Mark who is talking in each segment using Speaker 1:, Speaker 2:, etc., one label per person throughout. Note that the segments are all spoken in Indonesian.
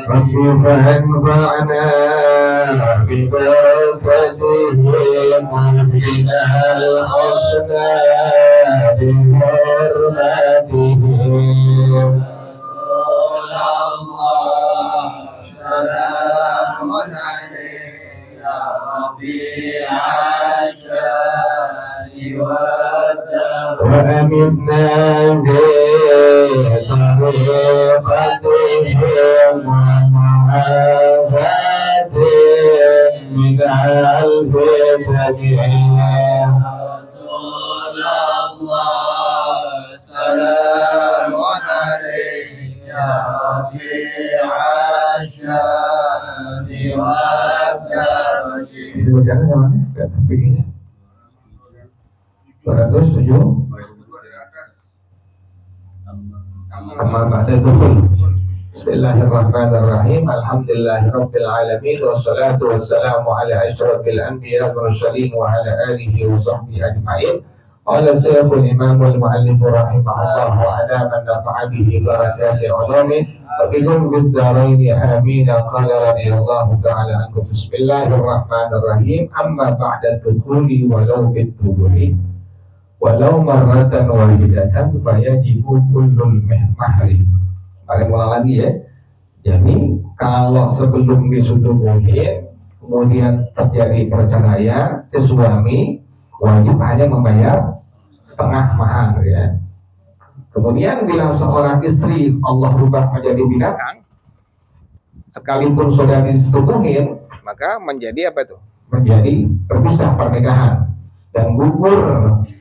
Speaker 1: رب فانفعنا ببركتهم وبنا الحسنى بحرمتهم. رسول الله سلام عليك يا ربيع الشان والدار وأمتنا بطريقتهم ومعافاتهم من الفتنهم. رسول الله سلام عليك يا ربيع الشان والدرج. Bacaan sama nih, bikinnya 207. Amma ba'da dukhul. Bismillahirrahmanirrahim. Alhamdulillahirabbil alamin wassalatu wassalamu ala asyrafil anbiya wal mursalin wa ala alihi wa sahbihi ajma'in. Qala Syekhul Imam wal Mu'allif rahimahullah wa ala man nafa'a bihi barakati ulumi wa bikum bid darain amin. Qala radhiyallahu ta'ala anhu. Bismillahirrahmanirrahim. Amma ba'da dukhuli walau bid dukhuli walau marratan wahidatan fayajibu kullul mahri. Paling ulang lagi ya. Jadi kalau sebelum disubuhin kemudian terjadi perceraian, suami wajib hanya membayar setengah mahar ya. Kemudian bila seorang istri Allah rubah menjadi binatang, sekalipun sudah disetubuhin, maka menjadi apa itu? Menjadi berpisah pernikahan dan gugur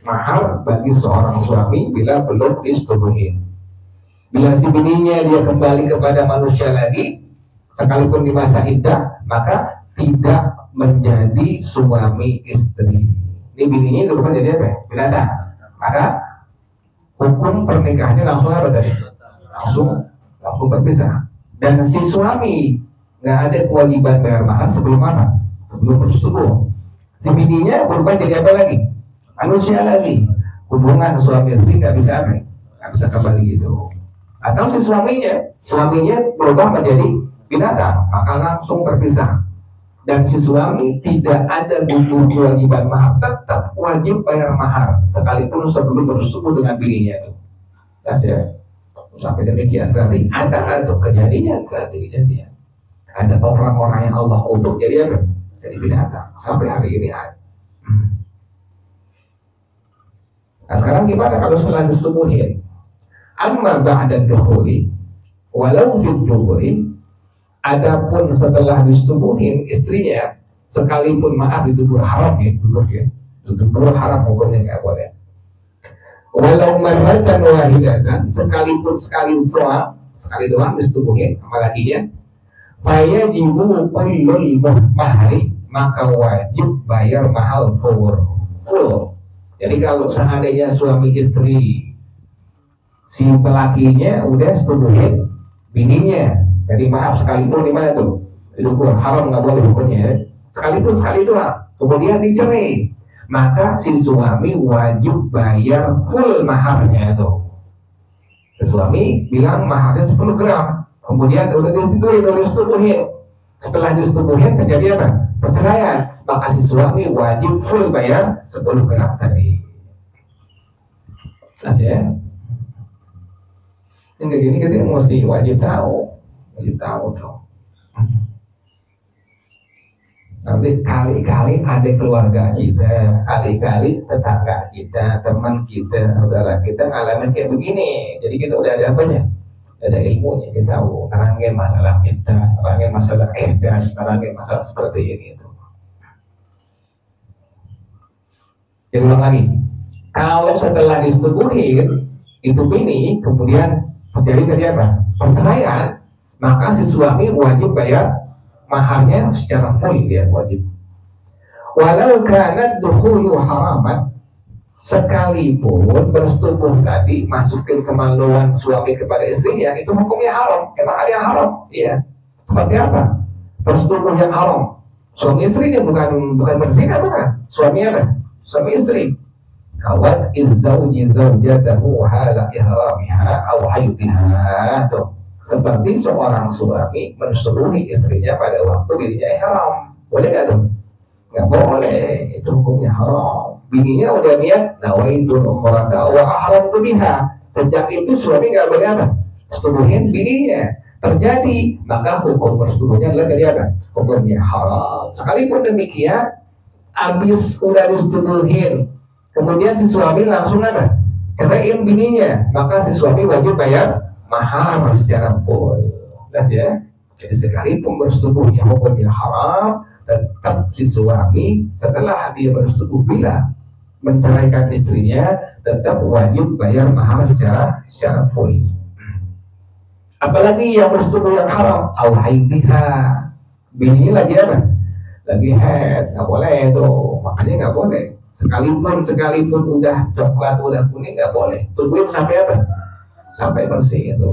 Speaker 1: mahar bagi seorang suami bila belum disetubuhin. Bila si bininya dia kembali kepada manusia lagi, sekalipun di masa iddah, maka tidak menjadi suami istri. Ini bininya berubah jadi apa? Binatang. Maka hukum pernikahannya langsung apa tadi? Langsung terpisah. Dan si suami nggak ada kewajiban bayar mahar sebelum apa? Sebelum bersetubuh. Si bininya berubah jadi apa lagi? Manusia lagi. Hubungan suami istri nggak bisa apa? Nggak bisa kembali gitu. Atau si suaminya berubah menjadi binatang, maka langsung terpisah. Dan si suami tidak ada gugur kewajiban mahar, tetap wajib bayar mahar sekalipun sebelum bersetubuh dengan bininya itu. Ya. Sampai demikian berarti ada kejadian, ada orang-orang yang Allah utuk jadi apa? Jadi binatang sampai hari ini ada. Nah sekarang gimana kalau setelah disetubuhin? Amma ba'da dukhuli walau fid duburi, adapun setelah disetubuhin istrinya sekalipun maaf itu haram ya, duduk haram hukumnya nggak boleh. Walau marratan wahidatan, sekalipun sekali doang disetubuhin sama lakinya, fayajibu kullul mahri, maka wajib bayar mahal full. Jadi kalau seandainya suami istri si pelakinya udah setubuhin bininya, jadi maaf sekalipun di mana tuh? Itu haram nggak boleh hukumnya. Sekali doang, kemudian dicerai, maka si suami wajib bayar full maharnya tuh. Si suami bilang maharnya 10 gram, kemudian udah disetubuhin. Setelah disetubuhin terjadi apa? Perceraian, maka si suami wajib full bayar 10 gram tadi. Jelas ya? Yang kayak gini kita mesti wajib tahu dong. Nanti kali-kali ada keluarga kita, kali-kali tetangga kita, teman kita, saudara kita ngalamin kayak begini. Jadi kita udah ada apanya? Ada ilmunya, kita tahu terangin masalah kita, terangin masalah dan terangin masalah seperti ini itu. Jadi ulang lagi, kalau setelah disetubuhin itu bini, kemudian terjadi apa? Perceraian, maka si suami wajib bayar maharnya secara full, dia wajib. Walau kanat dukhulu haraman, sekalipun bersetubuh tadi masukin kemaluan suami kepada istrinya, itu hukumnya haram. Emang ada yang haram? Iya. Seperti apa? Bersetubuh yang haram. Suami istrinya bukan berzina, bukan. Suami apa? Suami istri. Kawat izzauji zaujatahu hala ihramiha aw hayyuha. Tuh. seperti seorang suami mensetubuhi istrinya pada waktu dirinya ihram. Boleh nggak tuh? Nggak boleh, itu hukumnya haram. Bininya udah niat nawaitun umrata wa ahramtu biha. Sejak itu suami nggak boleh apa? Setubuhin bininya. Terjadi, maka hukum persetubuhannya adalah dari apa? Hukumnya haram. Sekalipun demikian, habis udah disetubuhin, kemudian si suami langsung apa? Ceraiin bininya, maka si suami wajib bayar mahar secara full. Jelas ya? Jadi sekalipun bersetubuhnya hukumnya haram, tetap si suami setelah dia bersetubuh bila menceraikan istrinya tetap wajib bayar mahar secara full. Apalagi yang bersetubuh yang haram, al-haidiha, bini lagi apa? Lagi head, nggak boleh tuh, makanya nggak boleh. Sekalipun udah coklat, udah kuning nggak boleh. Tungguin sampai apa? Sampai bersih itu.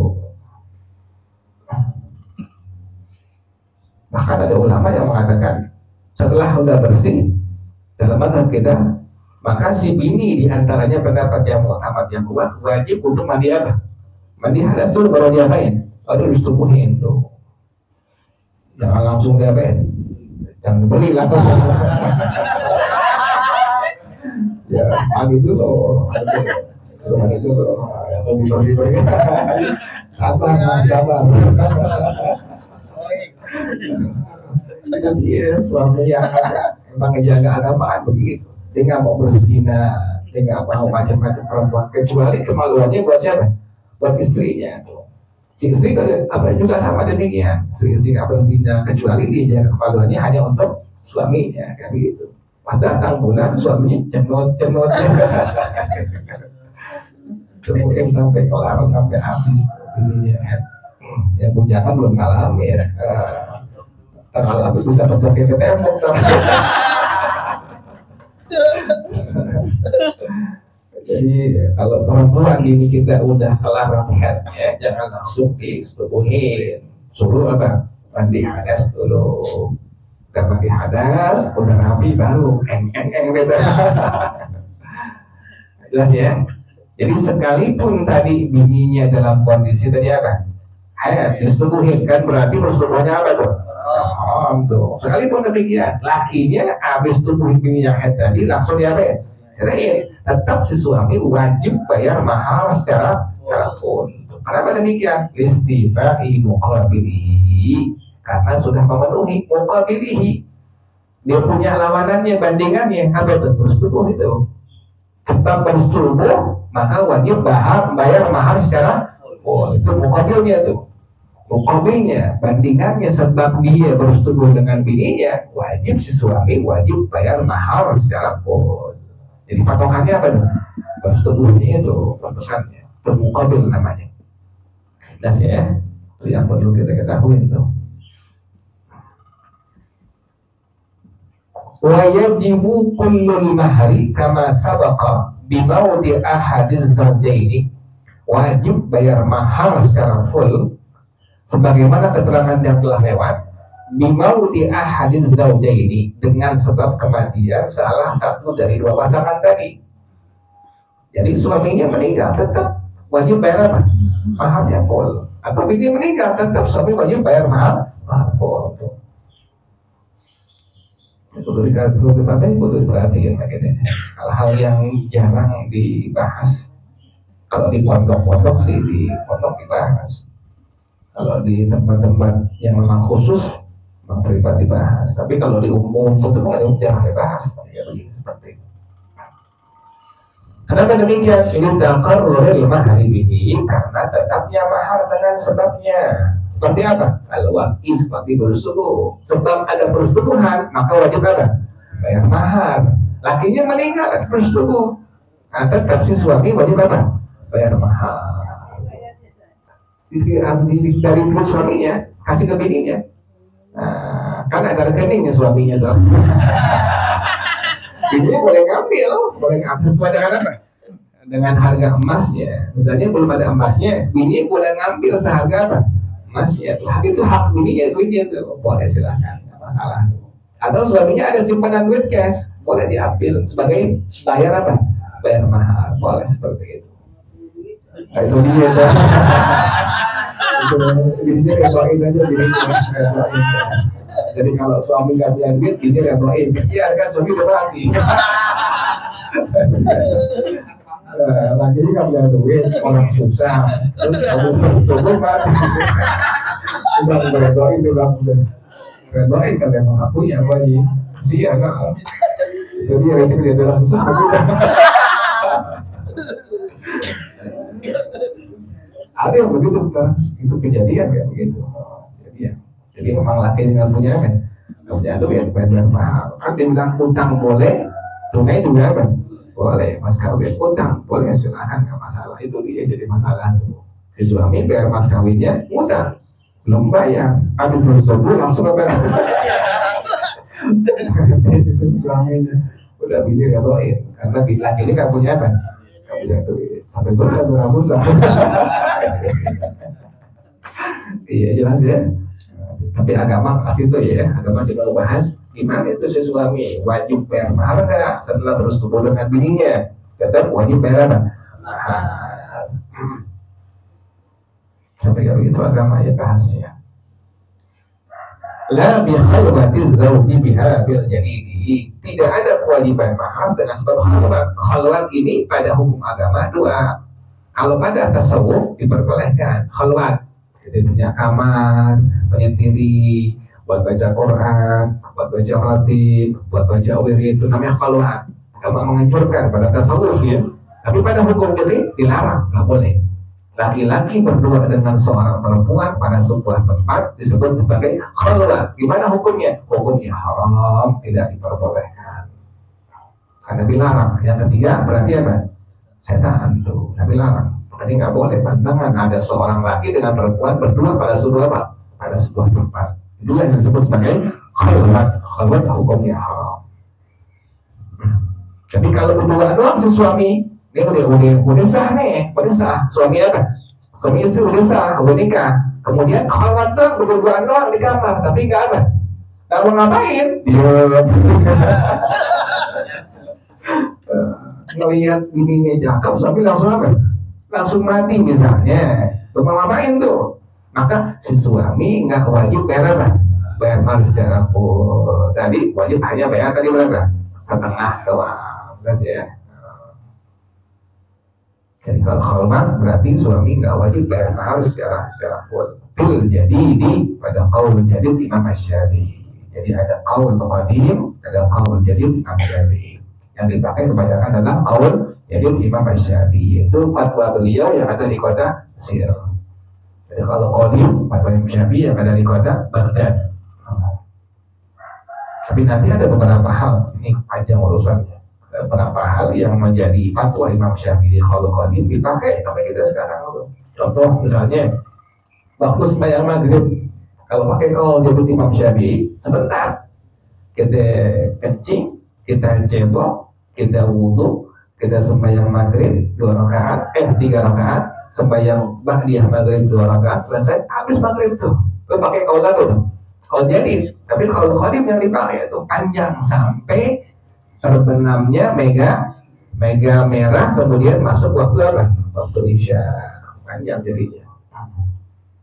Speaker 1: Bahkan ada ulama yang mengatakan setelah udah bersih dalam mazhab kita, maka si bini diantaranya pendapat yang mu'tamad yang kuat wajib untuk mandi apa? Mandi hadas dulu baru diapain? Baru disetubuhin tuh. Jangan langsung diapain? Jangan beli lah. Ya, mandi dulu. Mandi dulu. Sabar. Jadi suami yang emang ngejaga agamaan begitu. Dia nggak mau berzina, dia nggak mau macam-macam perempuan kecuali kemaluannya buat siapa? Buat istrinya tuh. Si istri apa juga sama demikian. Si istri nggak berzina kecuali dia jaga kemaluannya hanya untuk suaminya, kayak gitu. Pas datang bulan suaminya cenot. Kemudian sampai kelar sampai habis ininya. Ya bujangan belum ngalamin. Kalau habis bisa berdoa ke tembok. Jadi kalau perempuan ini kita udah kelar head ya, jangan langsung disetubuhin. Suruh apa? Mandi hadas dulu. Udah mandi hadas, udah rapi baru eng beda. Jelas ya? Jadi sekalipun tadi bininya dalam kondisi tadi apa? Head disetubuhin kan berarti persetubuhannya apa tuh? Tuh. Sekalipun demikian, lakinya habis tubuhin bininya head tadi langsung diapain? Ceraiin. Tetap si suami wajib bayar mahar secara full. Kenapa demikian? Listifa'i muqabilihi, karena sudah memenuhi muqabilihi. Dia punya lawanannya, bandingannya, apa itu? Bersetubuh itu. Sebab bersetubuh, maka wajib bayar mahar secara full. Itu muqabilnya tuh. Muqabilnya, bandingannya, sebab dia bersetubuh dengan bininya, wajib si suami wajib bayar mahar secara full. Jadi patokannya apa tuh? Bersetubuhnya itu patokannya, muqabil namanya. Jelas ya? Itu yang perlu kita ketahui itu. Wa yajibu kullul mahari kama sabaqa bimaudi ahadiz zawjaini. Wajib bayar mahar secara full sebagaimana keterangan yang telah lewat, bimaudi ahadiz zawjaini, dengan sebab kematian salah satu dari dua pasangan tadi. Jadi suaminya meninggal tetap wajib bayar apa? Maharnya full. Atau bini meninggal tetap suami wajib bayar mahar full. Perlu diperhatikan hal-hal yang jarang dibahas. Kalau di pondok-pondok sih di pondok dibahas. Kalau di tempat-tempat yang memang khusus memang privat dibahas. Tapi kalau di umum itu jarang dibahas. Ya begini seperti itu. Kenapa demikian? Ini taqarrurul mahari bihi, karena tetapnya mahar dengan sebabnya. Seperti apa? Al-waqi, seperti bersetubuh. Sebab ada persetubuhan, maka wajib apa? Bayar mahar. Lakinya meninggal, bersetubuh. Nah, tetap si suami wajib apa? Bayar mahar. Dari duit suaminya, kasih ke bininya. Nah, kan ada rekeningnya suaminya tuh. Bininya boleh ngambil sesuai dengan apa? Dengan harga emasnya. Misalnya belum ada emasnya, bininya boleh ngambil seharga apa? Emasnya. Itu hak bininya, duitnya tuh boleh, silahkan, nggak masalah. Atau suaminya ada simpanan duit cash, boleh diambil sebagai bayar apa? Bayar mahar, boleh seperti itu. Nah, itu dia tuh. Bininya redoin aja bininya. Jadi kalau suami nggak punya duit, bini redoin. Kesian kan suami udah mati. Lagi nggak punya duit, orang susah. Terus habis cukup mati. Udah redoin, udah redoin kan emang nggak punya lagi. Kesian kan. Jadi resiko dia adalah susah. Ada yang begitu kan, itu kejadian ya begitu. Jadi memang laki dengan punya kan, nggak punya duit, bayar mahal. Kan dia bilang utang boleh, tunai juga kan boleh. Mas kawin utang boleh, silakan nggak masalah. Itu dia jadi masalah tuh. Si suami bayar mas kawinnya utang, belum bayar, aduh bersobu langsung bayar. Itu suaminya udah bini redoin, karena laki ini nggak punya kan, nggak punya duit. Sampai susah. Iya jelas ya. Tapi agama kasih itu ya, agama coba bahas gimana itu si suami wajib bayar mahar nggak setelah bersetubuh dengan bininya, tetap wajib bayar apa? Mahar. Sampai kalau itu agama ya bahasnya ya. La bikhalwati zawji biha fil jadidi, tidak ada kewajiban mahar dengan sebab khalwat. Khalwat ini pada hukum agama dua. Kalau pada tasawuf diperbolehkan khalwat, jadi punya kamar, penyendiri, buat baca Quran, buat baca khatib, buat baca wirid, itu namanya khalwat. Agama menganjurkan pada tasawuf ya. Tapi pada hukum jadi dilarang, nggak boleh. Laki-laki berdua dengan seorang perempuan pada sebuah tempat disebut sebagai khalwat. Gimana hukumnya? Hukumnya haram, tidak diperbolehkan. Karena dilarang. Yang ketiga berarti apa? Setan tuh, tapi larang. Jadi nggak boleh pantangan ada seorang laki dengan perempuan berdua pada sebuah apa? Pada sebuah tempat. Itu yang disebut sebagai khalwat. Khalwat hukumnya haram. Jadi kalau berdua doang si suami, dia udah sah nih, udah sah. Suami apa? Suami istri udah sah, udah nikah. Kemudian khalwat tuh berdua doang di kamar, tapi nggak apa? Nggak mau ngapain? Ngelihat bininya cakep, suami langsung apa? Langsung mati misalnya. Mau ngapain tuh? Maka si suami nggak wajib bayar apa? Bayar mahar secara full. Tadi wajib hanya bayar tadi berapa? Setengah doang. Jelas ya. Jadi kalau khalwat berarti suami nggak wajib bayar mahar secara full. Jadi pada qaul jadid Imam Asy-Syafi'i. Jadi ada qaul qadim, ada qaul jadid Imam Syafi'i. Yang dipakai kebanyakan adalah qaul jadid Imam Asy-Syafi'i. Itu fatwa beliau yang ada di kota Mesir. Jadi kalau qadim fatwa Imam Syafi'i yang ada di kota Baghdad. Tapi nanti ada beberapa hal, ini panjang urusannya. Ada beberapa hal yang menjadi fatwa Imam Syafi'i kalau qadim dipakai sampai kita sekarang. Contoh misalnya waktu sembahyang maghrib, kalau pakai qaul jadid Imam Syafi'i sebentar kita kencing, kita cebok, kita wudhu, kita sembahyang maghrib 3 rakaat, sembahyang ba'diyah maghrib 2 rakaat, selesai, habis maghrib tuh pakai qaul tuh. Qaul jadid. Tapi kalau qadim yang dipakai itu panjang sampai terbenamnya mega merah, kemudian masuk waktu apa? Waktu isya. Panjang jadinya.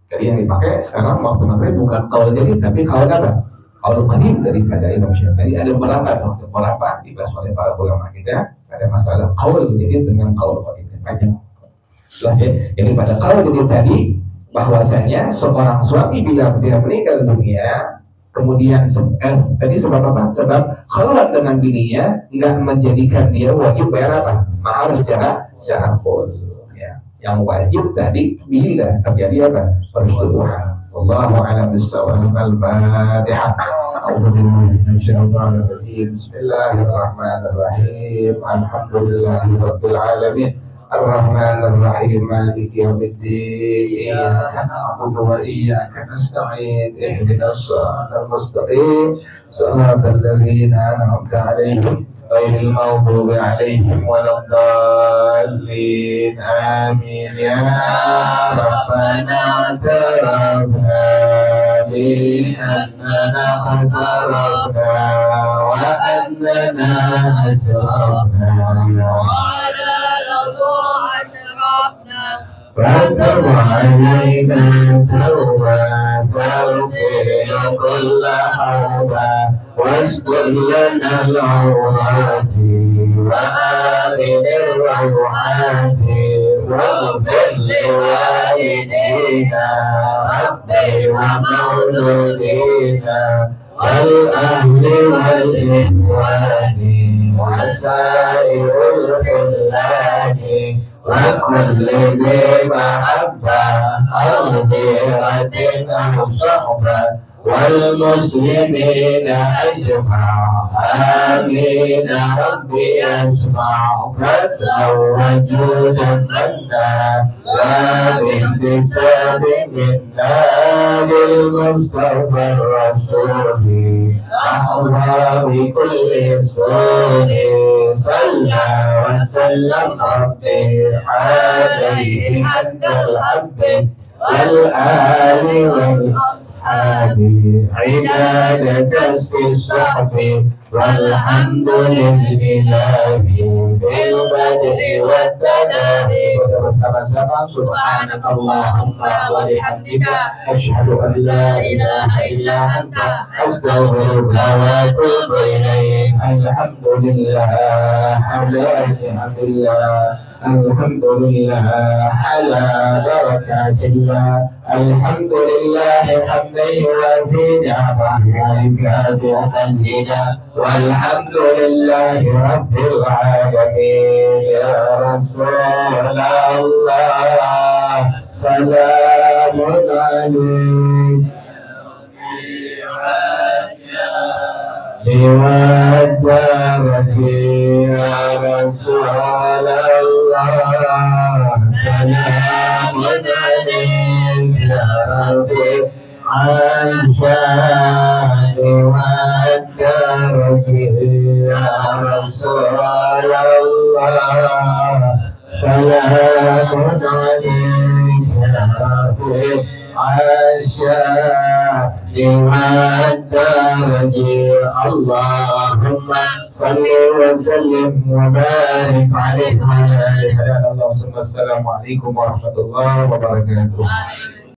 Speaker 1: Jadi yang dipakai sekarang waktu maghrib bukan qaul jadid, tapi qaul apa? Qaul qadim daripada Imam Syafi'i. Ada beberapa dibahas oleh para ulama kita pada masalah qaul jadid dengan qaul qadim. Panjang. Jelas ya. Jadi pada qaul jadid tadi bahwasanya seorang suami bila dia meninggal dunia, kemudian tadi sebab apa? Sebab khalwat dengan bininya nggak menjadikan dia wajib bayar apa? Mahar secara full. Ya. Yang wajib tadi bila terjadi apa? Persetubuhan. Wallahu a'lam bishawab. Al-Fatihah. Bismillahirrahmanirrahim. Alhamdulillahirabbil alamin. الرحمن الرحيم مالك يوم الدين إياك نعبد وإياك نستعين اهدنا الصراط المستقيم صراط الذين أنعمت عليهم غير المغضوب عليهم ولا الضالين آمين يا ربنا اعترفنا بأننا اخترفنا وأننا أسرفنا وتب علينا توبة تغسل كل حوبة واستر لنا العورات وآمن الروعات واغفر لوالدينا ربي ومولودينا والأهل والإخوان وسائر الخلان وكل ذي محبة أو غيرة أو صحبة والمسلمين أجمع آمين ربي أسمع فضلا وجودا منا لا باكتساب منا للمصطفى الرسول أحظى بكل سور صلى وسلم ربي عليه حتى الحب والآل والأصحاب عناد كسر الصحب والحمد لله بالبدء والتناهي bersama-sama subhanak Allahumma wa bihamdika asyhadu an la ilaha illa anta astaghfiruka wa atubu ilaik. Alhamdulillah alhamdulillah ala barakatillah alhamdulillah hamdan yuwafi ni'amahu wa yukafi mazida والحمد لله رب العالمين يا رسول الله سلام عليك بوجهك يا رسول الله سلام عليك يا ربي عشان ودرك يا رسول الله سلام عليك يا ربي عشان ودرك اللهم صل وسلم وبارك عليه وعلى آله. السلام عليكم ورحمة الله وبركاته.